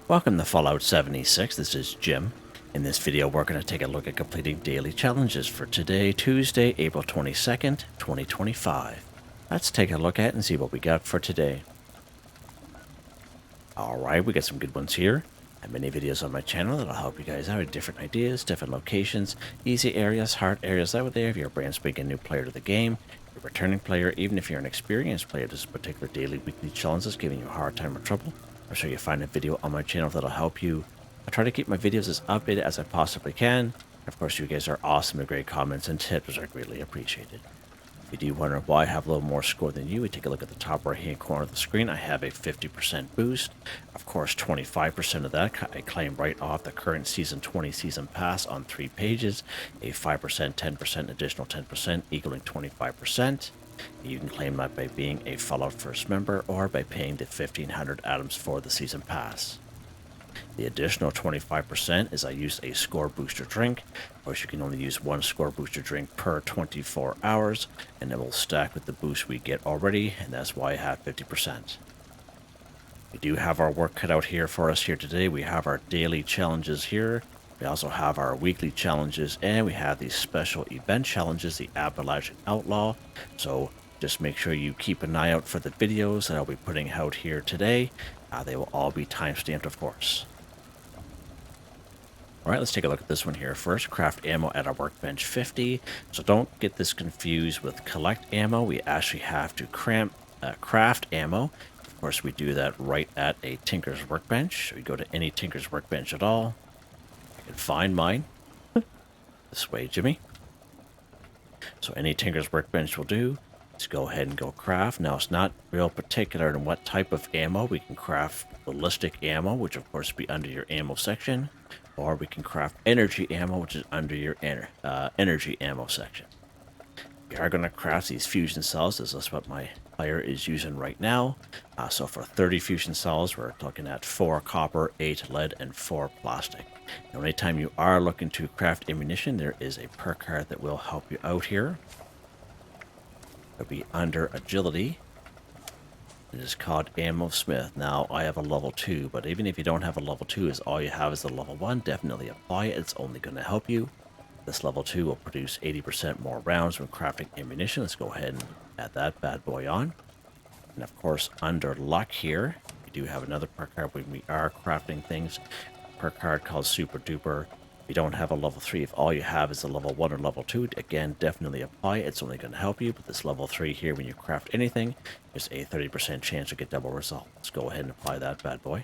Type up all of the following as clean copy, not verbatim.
Welcome to Fallout 76, this is Jim. In this video we're going to take a look at completing daily challenges for today, Tuesday, April 22nd, 2025. Let's take a look at and see what we got for today. Alright, we got some good ones here. I have many videos on my channel that'll help you guys out with different ideas, different locations, easy areas, hard areas out there if you're a brand spanking new player to the game, you're a returning player, even if you're an experienced player, this particular daily, weekly challenge is giving you a hard time or trouble. I'm sure you'll find a video on my channel that'll help you. I try to keep my videos as updated as I possibly can. Of course, you guys are awesome with great comments and tips, which are greatly appreciated. If you do wonder why I have a little more score than you, we take a look at the top right hand corner of the screen. I have a 50% boost. Of course, 25% of that I claim right off the current Season 20 Season Pass on 3 pages. A 5%, 10%, additional 10%, equaling 25%. You can claim that by being a Fallout First member or by paying the 1,500 atoms for the Season Pass. The additional 25% is I use a score booster drink. Of course, you can only use one score booster drink per 24 hours, and it will stack with the boost we get already, and that's why I have 50%. We do have our work cut out here for us here today. We have our daily challenges here. We also have our weekly challenges, and we have these special event challenges, the Appalachian Outlaw. So just make sure you keep an eye out for the videos that I'll be putting out here today. They will all be timestamped, of course. Alright, let's take a look at this one here first. Craft ammo at our Workbench 50. So don't get this confused with collect ammo. We actually have to craft ammo. Of course, we do that right at a Tinker's Workbench. We go to any Tinker's Workbench at all. I can find mine. This way, Jimmy. So any Tinker's Workbench will do. Let's go ahead and go craft. Now, it's not real particular in what type of ammo. We can craft ballistic ammo, which of course will be under your ammo section. Or we can craft energy ammo, which is under your energy ammo section. We are going to craft these fusion cells. This is what my player is using right now. So for 30 fusion cells, we're looking at 4 copper, 8 lead, and 4 plastic. Now, anytime you are looking to craft ammunition, there is a perk card that will help you out here. It'll be under agility. It is called Ammo Smith. Now, I have a level 2, but even if you don't have a level 2, is all you have is the level 1, definitely apply it. It's only going to help you. This level 2 will produce 80% more rounds when crafting ammunition. Let's go ahead and add that bad boy on. And of course, under luck here, we do have another perk card when we are crafting things. A perk card called Super Duper. If you don't have a level 3, if all you have is a level 1 or level 2, again, definitely apply it. It's only going to help you. But this level 3 here, when you craft anything, there's a 30% chance to get double result. Let's go ahead and apply that bad boy.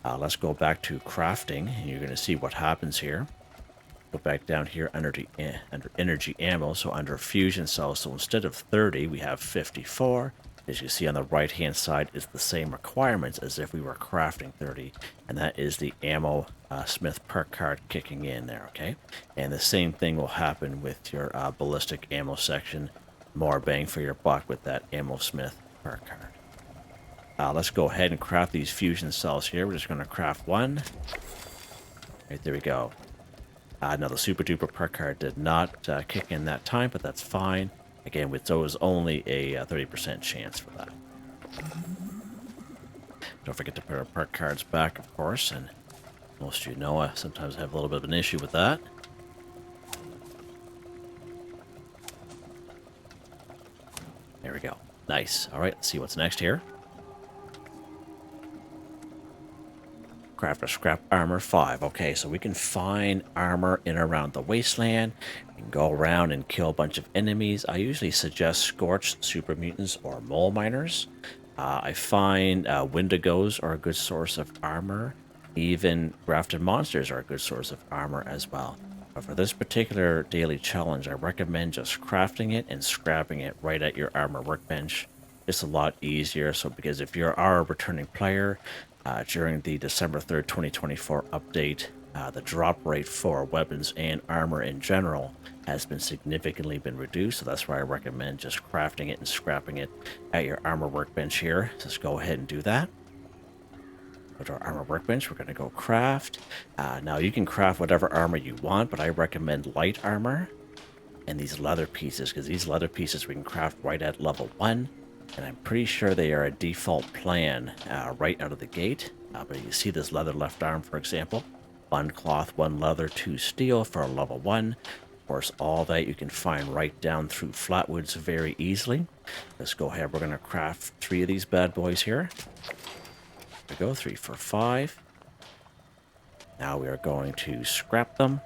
Let's go back to crafting, and you're going to see what happens here. Go back down here under energy ammo, so under fusion cells. So instead of 30, we have 54. As you see on the right hand side is the same requirements as if we were crafting 30, and that is the Ammo Smith perk card kicking in there, okay? And the same thing will happen with your ballistic ammo section. More bang for your buck with that Ammo Smith perk card. Let's go ahead and craft these fusion cells here. We're just going to craft one. Right, there we go. Now the Super Duper perk card did not kick in that time, but that's fine. Again, with those, only a 30% chance for that. Don't forget to put our perk cards back, of course, and most of you know I sometimes have a little bit of an issue with that. There we go. Nice. All right, let's see what's next here. Craft a scrap armor 5. Okay, so we can find armor in and around the wasteland. We can go around and kill a bunch of enemies. I usually suggest Scorched, super mutants, or mole miners. I find Wendigos are a good source of armor. Even grafted monsters are a good source of armor as well. But for this particular daily challenge, I recommend just crafting it and scrapping it right at your armor workbench. It's a lot easier. So because if you are a returning player, during the December 3rd, 2024 update, the drop rate for weapons and armor in general has been significantly reduced. So that's why I recommend just crafting it and scrapping it at your armor workbench here. Let's go ahead and do that. Go to our armor workbench. We're going to go craft. Now you can craft whatever armor you want, but I recommend light armor and these leather pieces, because these leather pieces we can craft right at level 1. And I'm pretty sure they are a default plan right out of the gate. But you see this leather left arm, for example. 1 cloth, 1 leather, 2 steel for a level 1. Of course, all that you can find right down through Flatwoods very easily. Let's go ahead. We're going to craft 3 of these bad boys here. There we go, 3 for 5. Now we are going to scrap them.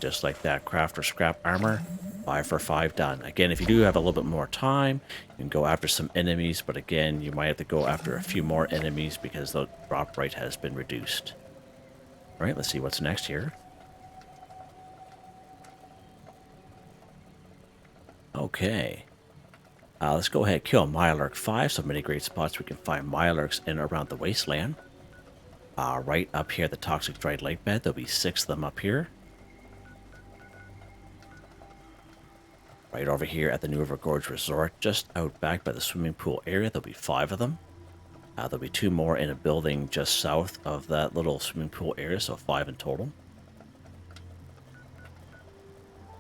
Just like that, craft or scrap armor. 5 for 5 done. Again, if you do have a little bit more time, you can go after some enemies, but again, you might have to go after a few more enemies because the drop rate has been reduced. All right, let's see what's next here. Okay. Let's go ahead and kill Mirelurk 5. So many great spots we can find Mirelurks in around the wasteland. Right up here, the toxic dried lake bed. There'll be 6 of them up here. Right over here at the New River Gorge Resort, just out back by the swimming pool area, there'll be 5 of them. There'll be 2 more in a building just south of that little swimming pool area, so 5 in total.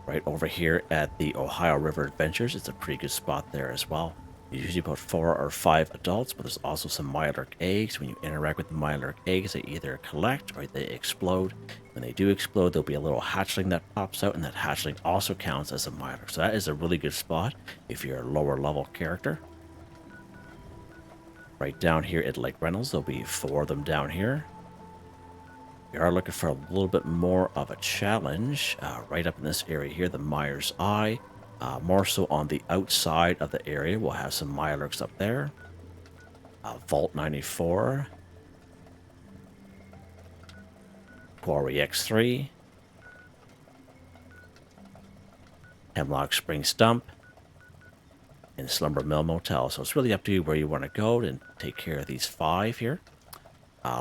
Right over here at the Ohio River Adventures, it's a pretty good spot there as well. Usually about 4 or 5 adults, but there's also some Mirelurk eggs. When you interact with the Mirelurk eggs, they either collect or they explode. When they do explode, there'll be a little hatchling that pops out, and that hatchling also counts as a Mirelurk. So that is a really good spot if you're a lower level character. Right down here at Lake Reynolds, there'll be 4 of them down here. We are looking for a little bit more of a challenge right up in this area here, the Mire's Eye. More so on the outside of the area. We'll have some Mirelurks up there. Vault 94. Quarry X3. Hemlock Spring Stump. And Slumber Mill Motel. So it's really up to you where you want to go and take care of these 5 here.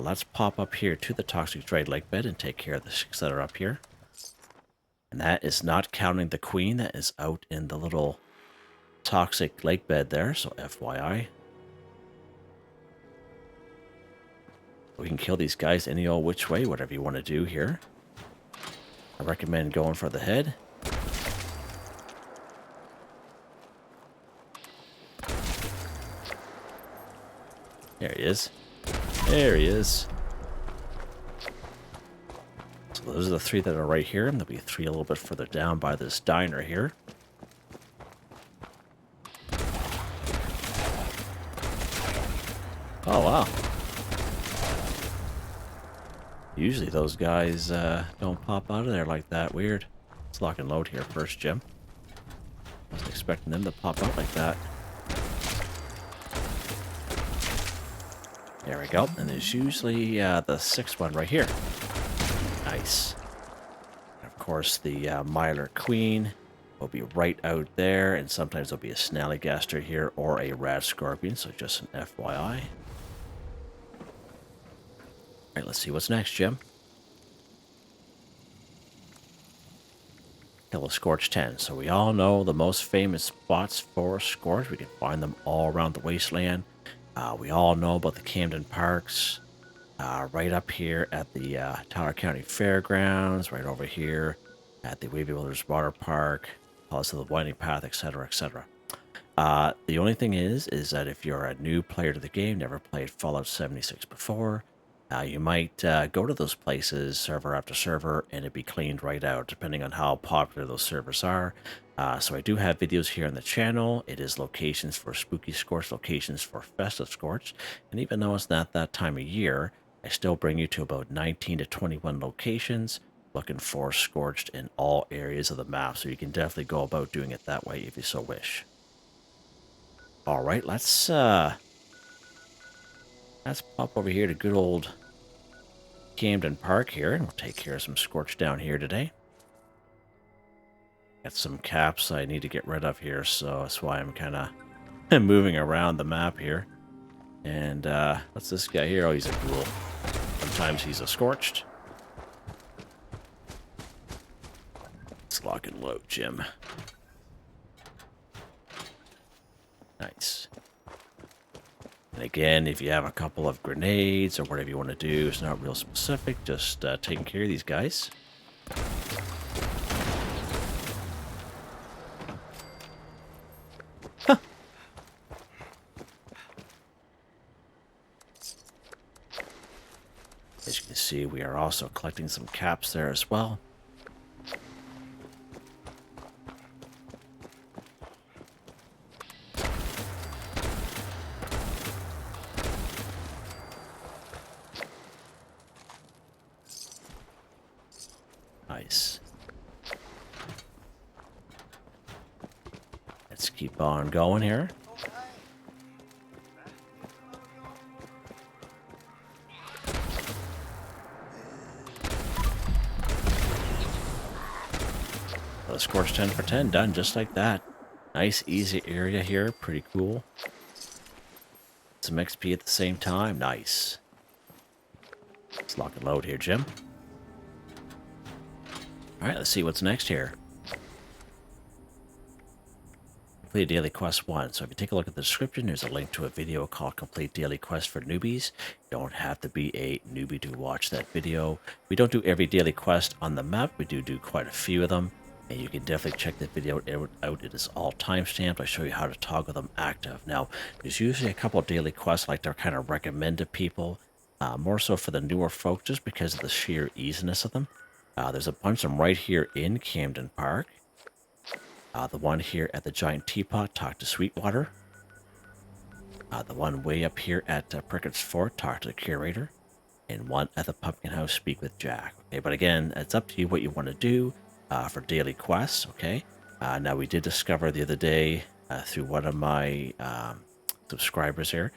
Let's pop up here to the Toxic Dried Lake Bed and take care of the 6 that are up here. And that is not counting the queen that is out in the little toxic lake bed there, so FYI. We can kill these guys any old which way, whatever you want to do here. I recommend going for the head. There he is. There he is. So those are the 3 that are right here, and there'll be 3 a little bit further down by this diner here. Oh, wow. Usually those guys don't pop out of there like that. Weird. Let's lock and load here first, Jim. Wasn't expecting them to pop out like that. There we go. And there's usually the 6th one right here. Nice. And of course, the Mirelurk Queen will be right out there, and sometimes there'll be a Snallygaster here or a Rad Scorpion, so just an FYI. Alright, let's see what's next, Jim. Kill a Scorched 10. So we all know the most famous spots for Scorched. We can find them all around the wasteland. We all know about the Camden Parks. Right up here at the Tyler County Fairgrounds. Right over here at the Wavy Wilders Water Park. Also the Winding Path, etc., etc. The only thing is that if you're a new player to the game, never played Fallout 76 before, you might go to those places, server after server, and it'd be cleaned right out, depending on how popular those servers are. So I do have videos here on the channel. It is locations for Spooky Scorched, locations for Festive Scorched, and even though it's not that time of year, I still bring you to about 19 to 21 locations, looking for Scorched in all areas of the map, so you can definitely go about doing it that way if you so wish. Alright, let's pop over here to good old Camden Park here, and we'll take care of some Scorched down here today. Got some caps I need to get rid of here, so that's why I'm kind of moving around the map here. And what's this guy here? Oh, he's a ghoul. Sometimes he's a Scorched. Let's lock and load, Jim. Nice. And again, if you have a couple of grenades or whatever you want to do, it's not real specific, just taking care of these guys. As you can see, we are also collecting some caps there as well. Nice. Let's keep on going here. The Scorched 10 for 10 done just like that. Nice easy area here, pretty cool. Some XP at the same time, nice. Let's lock and load here, Jim. Alright, let's see what's next here. Complete Daily Quest 1. So if you take a look at the description, there's a link to a video called Complete Daily Quest for Newbies. You don't have to be a newbie to watch that video. We don't do every daily quest on the map. We do quite a few of them. And you can definitely check that video out. It is all timestamped. I show you how to toggle them active. Now, there's usually a couple of daily quests like they're kind of recommended to people. More so for the newer folks just because of the sheer easiness of them. There's a bunch of them right here in Camden Park. The one here at the Giant Teapot, Talk to Sweetwater. The one way up here at Picquerist Fort, Talk to the Curator. And one at the Pumpkin House, Speak with Jack. Okay, but again, it's up to you what you want to do for daily quests, okay? Now, we did discover the other day through one of my subscribers here,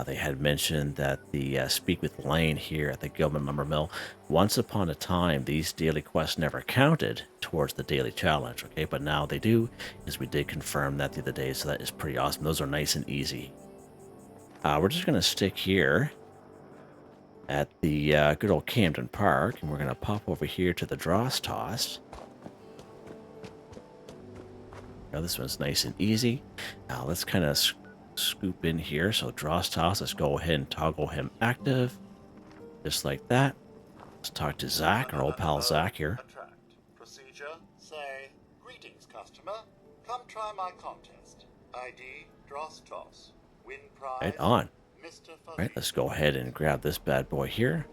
they had mentioned that the Speak with Lane here at the Gilman Lumber Mill, once upon a time, these daily quests never counted towards the daily challenge, okay? But now they do, because we did confirm that the other day, so that is pretty awesome. Those are nice and easy. We're just going to stick here at the good old Camden Park, and we're going to pop over here to the Dross Toss. Now, this one's nice and easy. Now, let's kind of scoop in here. So Dross Toss, let's go ahead and toggle him active. Just like that. Let's talk to Zach, our old pal Zach here. Attract. Procedure, say, greetings customer, come try my contest. ID, Dross Toss. Win prize. Right on. Mr. Right, let's go ahead and grab this bad boy here.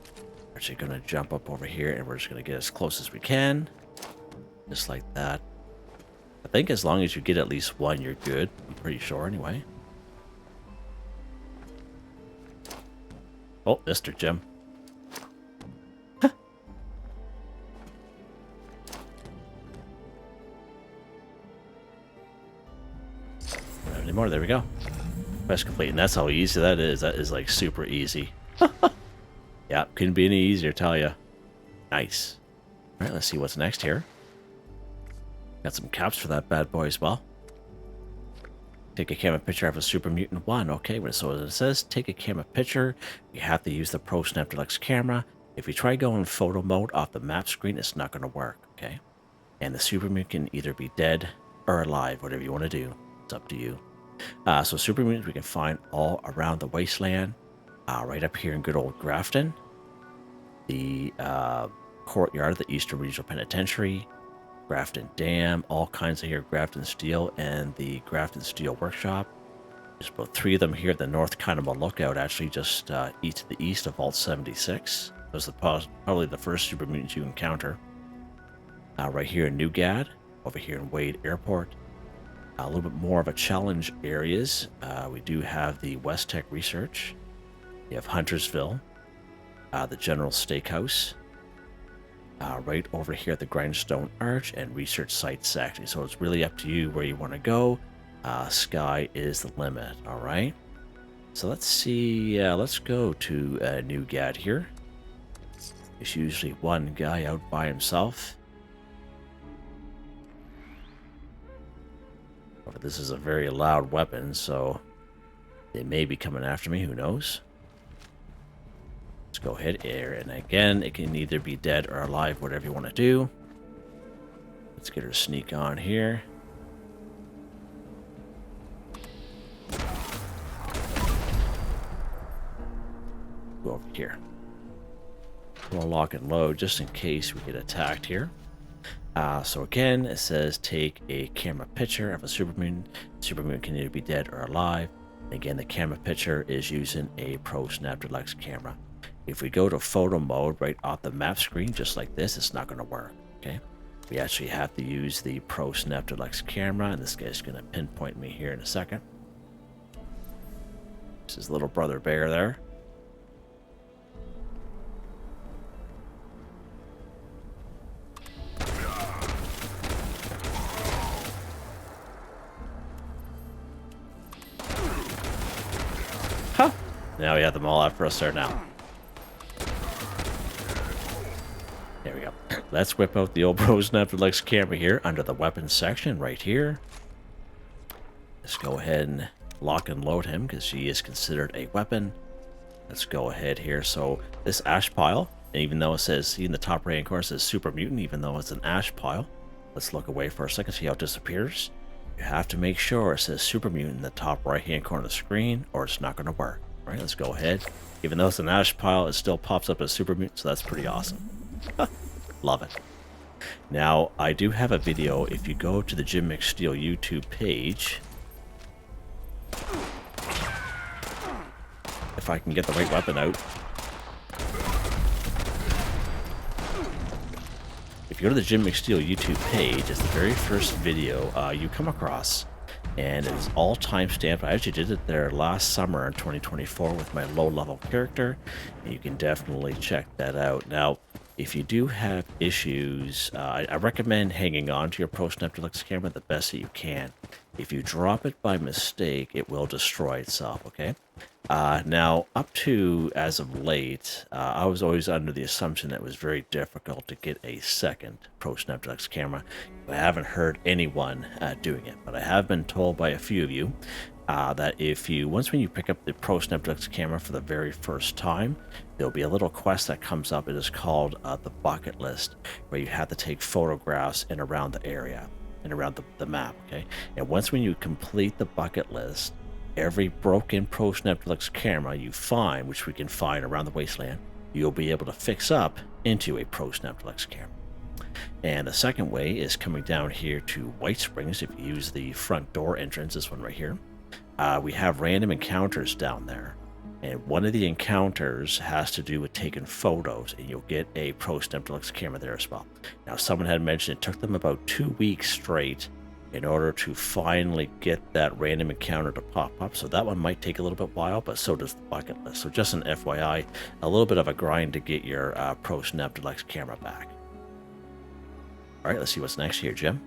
We're actually going to jump up over here and we're just going to get as close as we can. Just like that. I think as long as you get at least one, you're good. I'm pretty sure anyway. Oh, Mr. Jim. Huh. Not anymore. There we go. Quest complete. And that's how easy that is. That is like super easy. Yeah, couldn't be any easier, tell you. Nice. All right, let's see what's next here. Got some caps for that bad boy as well. Take a camera picture of a Super Mutant 1. Okay, so it says take a camera picture. You have to use the Pro Snap Deluxe camera. If you try going photo mode off the map screen, it's not going to work, okay? And the Super Mutant can either be dead or alive, whatever you want to do. It's up to you. So Super Mutants we can find all around the wasteland. Right up here in good old Grafton. The courtyard of the Eastern Regional Penitentiary. Grafton Dam, all kinds of here, Grafton Steel, and the Grafton Steel Workshop. There's about 3 of them here at the North Connemara Lookout, actually just to the east of Vault 76. Those are probably the first Super Mutants you encounter. Right here in Newgad, over here in Wade Airport. A little bit more of a challenge areas. We do have the West Tech Research. You have Huntersville, the General Steakhouse. Right over here at the Grindstone Arch and Research Site section. So it's really up to you where you want to go. Sky is the limit, all right? So let's see, let's go to Newgad here. There's usually one guy out by himself. But this is a very loud weapon, so they may be coming after me, who knows? Let's go ahead here, and again, it can either be dead or alive, whatever you want to do. Let's get her sneak on here. Go over here. We'll lock and load just in case we get attacked here. So again, it says take a camera picture of a Super Mutant. Super Mutant can either be dead or alive. Again, the camera picture is using a Pro Snap Deluxe camera. If we go to photo mode right off the map screen, just like this, it's not going to work, okay? We actually have to use the Pro Snap Deluxe camera, and this guy's going to pinpoint me here in a second. This is little brother bear there. Huh! Now we have them all after us there now. There we go. Let's whip out the old Pro Snap Deluxe camera here under the weapons section right here. Let's go ahead and lock and load him because he is considered a weapon. Let's go ahead here. So this ash pile, even though it says, see in the top right hand corner, it says Super Mutant, even though it's an ash pile. Let's look away for a second, see how it disappears. You have to make sure it says Super Mutant in the top right hand corner of the screen or it's not going to work. All right, let's go ahead. Even though it's an ash pile, it still pops up as Super Mutant, so that's pretty awesome. Love it. Now, I do have a video. If you go to the Jim McSteel YouTube page, if I can get the right weapon out. If you go to the Jim McSteel YouTube page, it's the very first video you come across, and it's all time-stamped. I actually did it there last summer in 2024 with my low-level character, and you can definitely check that out. Now, if you do have issues, I recommend hanging on to your Pro Snap Deluxe camera the best that you can. If you drop it by mistake, it will destroy itself, okay? Now, up to as of late, I was always under the assumption that it was very difficult to get a second Pro Snap Deluxe camera. I haven't heard anyone doing it, but I have been told by a few of you that if you, when you pick up the Pro Snap Deluxe camera for the very first time, there'll be a little quest that comes up. It is called the bucket list, where you have to take photographs in around the area and around the map, okay? And once when you complete the bucket list, every broken Pro Snap Deluxe camera you find, which we can find around the wasteland, you'll be able to fix up into a Pro Snap Deluxe camera. And the second way is coming down here to White Springs. If you use the front door entrance, this one right here, we have random encounters down there. And one of the encounters has to do with taking photos, and you'll get a Pro Snap Deluxe camera there as well. Now, someone had mentioned it took them about 2 weeks straight in order to finally get that random encounter to pop up. So that one might take a little bit while, but so does the bucket list. So just an FYI, a little bit of a grind to get your Pro Snap Deluxe camera back. All right, let's see what's next here, Jim.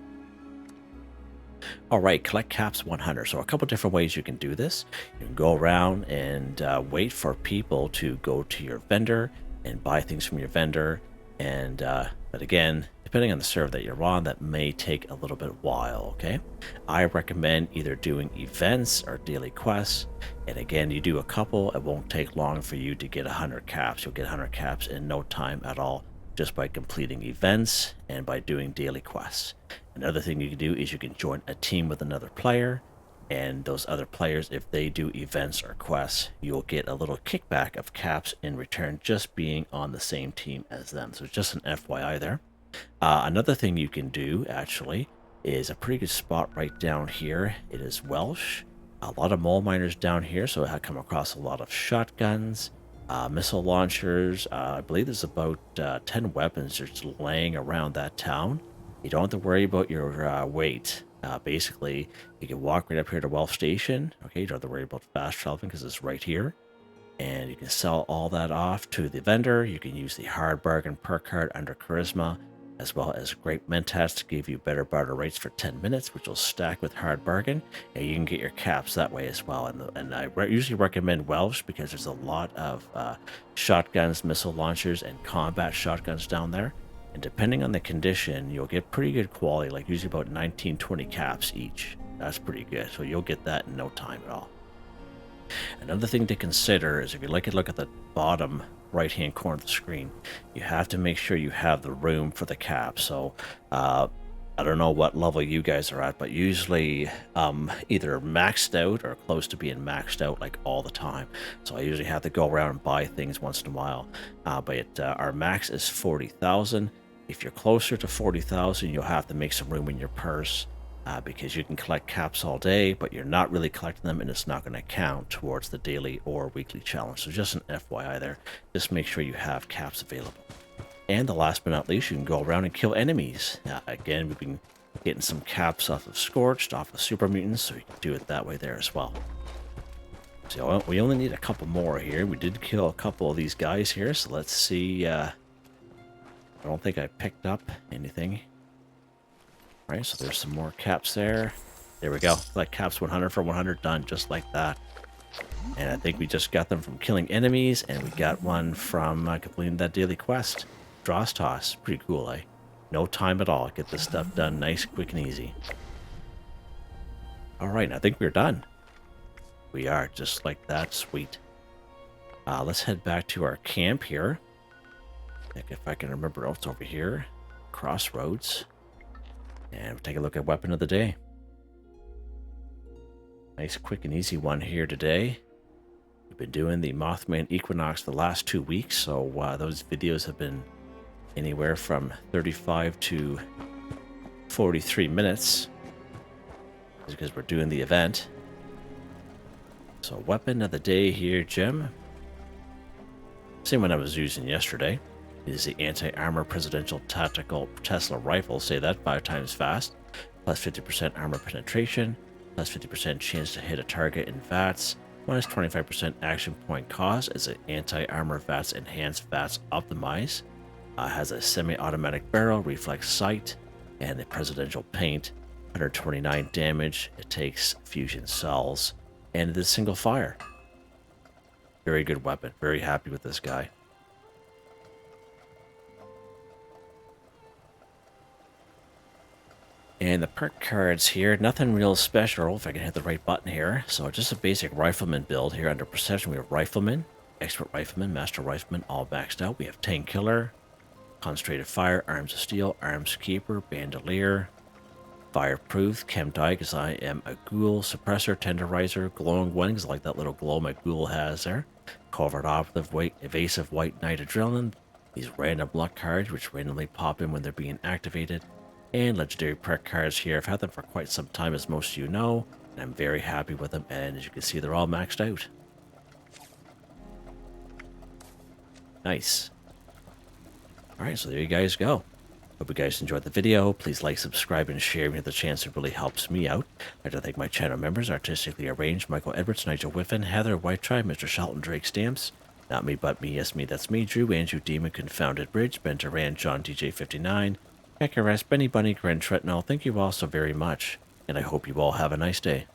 All right, collect caps 100. So a couple different ways you can do this. You can go around and wait for people to go to your vendor and buy things from your vendor. And but again, depending on the server that you're on, that may take a little bit while, okay? I recommend either doing events or daily quests. And again, you do a couple, it won't take long for you to get 100 caps. You'll get 100 caps in no time at all, just by completing events and by doing daily quests. Another thing you can do is you can join a team with another player, and those other players, if they do events or quests, you'll get a little kickback of caps in return just being on the same team as them. So just an FYI there. Another thing you can do actually is a pretty good spot right down here. It is Welsh. A lot of mole miners down here, so I come across a lot of shotguns, missile launchers. I believe there's about 10 weapons just laying around that town. You don't have to worry about your weight. Basically, you can walk right up here to Welsh Station. Okay, you don't have to worry about fast traveling because it's right here. And you can sell all that off to the vendor. You can use the hard bargain perk card under Charisma, as well as Great Mentats to give you better barter rates for 10 minutes, which will stack with hard bargain. And you can get your caps that way as well. And I usually recommend Welsh because there's a lot of shotguns, missile launchers, and combat shotguns down there. And depending on the condition, you'll get pretty good quality, like usually about 19-20 caps each. That's pretty good. So you'll get that in no time at all. Another thing to consider is if you look at the bottom right-hand corner of the screen, you have to make sure you have the room for the cap. So I don't know what level you guys are at, but usually either maxed out or close to being maxed out like all the time. So I usually have to go around and buy things once in a while. But our max is 40,000. If you're closer to 40,000, you'll have to make some room in your purse. because you can collect caps all day, but you're not really collecting them, and it's not going to count towards the daily or weekly challenge. So just an FYI there. Just make sure you have caps available. And the last but not least, you can go around and kill enemies. Again, we've been getting some caps off of Scorched, off of Super Mutants, so you can do it that way there as well. So we only need a couple more here. We did kill a couple of these guys here, so let's see. I don't think I picked up anything. All right, so there's some more caps there. There we go. Like caps 100 for 100 done, just like that. And I think we just got them from killing enemies, and we got one from completing that daily quest. Dross Toss. Pretty cool, eh? No time at all. Get this stuff done nice, quick, and easy. Alright, I think we're done. We are, just like that. Sweet. Let's head back to our camp here. I think if I can remember what's over here. Crossroads. And we'll take a look at Weapon of the Day. Nice, quick, and easy one here today. We've been doing the Mothman Equinox the last 2 weeks, so those videos have been anywhere from 35 to 43 minutes. It's because we're doing the event. So Weapon of the Day here, Jim. Same one I was using yesterday. It is the Anti-Armor Presidential Tactical Tesla Rifle. Say that 5 times fast. Plus 50% armor penetration. Plus 50% chance to hit a target in VATS. Minus 25% action point cost as an anti-armor VATS enhanced VATS optimize. Has a semi-automatic barrel, reflex sight, and the presidential paint. 129 damage. It takes fusion cells. And it is single fire. Very good weapon. Very happy with this guy. And the perk cards here, nothing real special, if I can hit the right button here. So just a basic rifleman build here. Under perception, we have rifleman, expert rifleman, master rifleman, all maxed out. We have tank killer, concentrated fire, arms of steel, arms keeper, bandolier, fireproof, chem dye, because I am a ghoul, suppressor, tenderizer, glowing one, because I like that little glow my ghoul has there. Covert operative, evasive white knight adrenaline. These random luck cards, which randomly pop in when they're being activated. And legendary perk cards here. I've had them for quite some time, as most of you know, and I'm very happy with them. And as you can see, they're all maxed out. Nice. Alright, so there you guys go. Hope you guys enjoyed the video. Please like, subscribe, and share if you have the chance. It really helps me out. I'd like to thank my channel members, Artistically Arranged, Michael Edwards, Nigel Wiffen, Heather, Whitetribe, Mr. Shelton, Drake Stamps, Not Me But Me, Yes Me That's Me, Drew, Andrew, Demon, Confoundedbridge, Ben Durant, John DJ59, Picquerist, Benny Bunny, Gwen Trutnau. Thank you all so very much, and I hope you all have a nice day.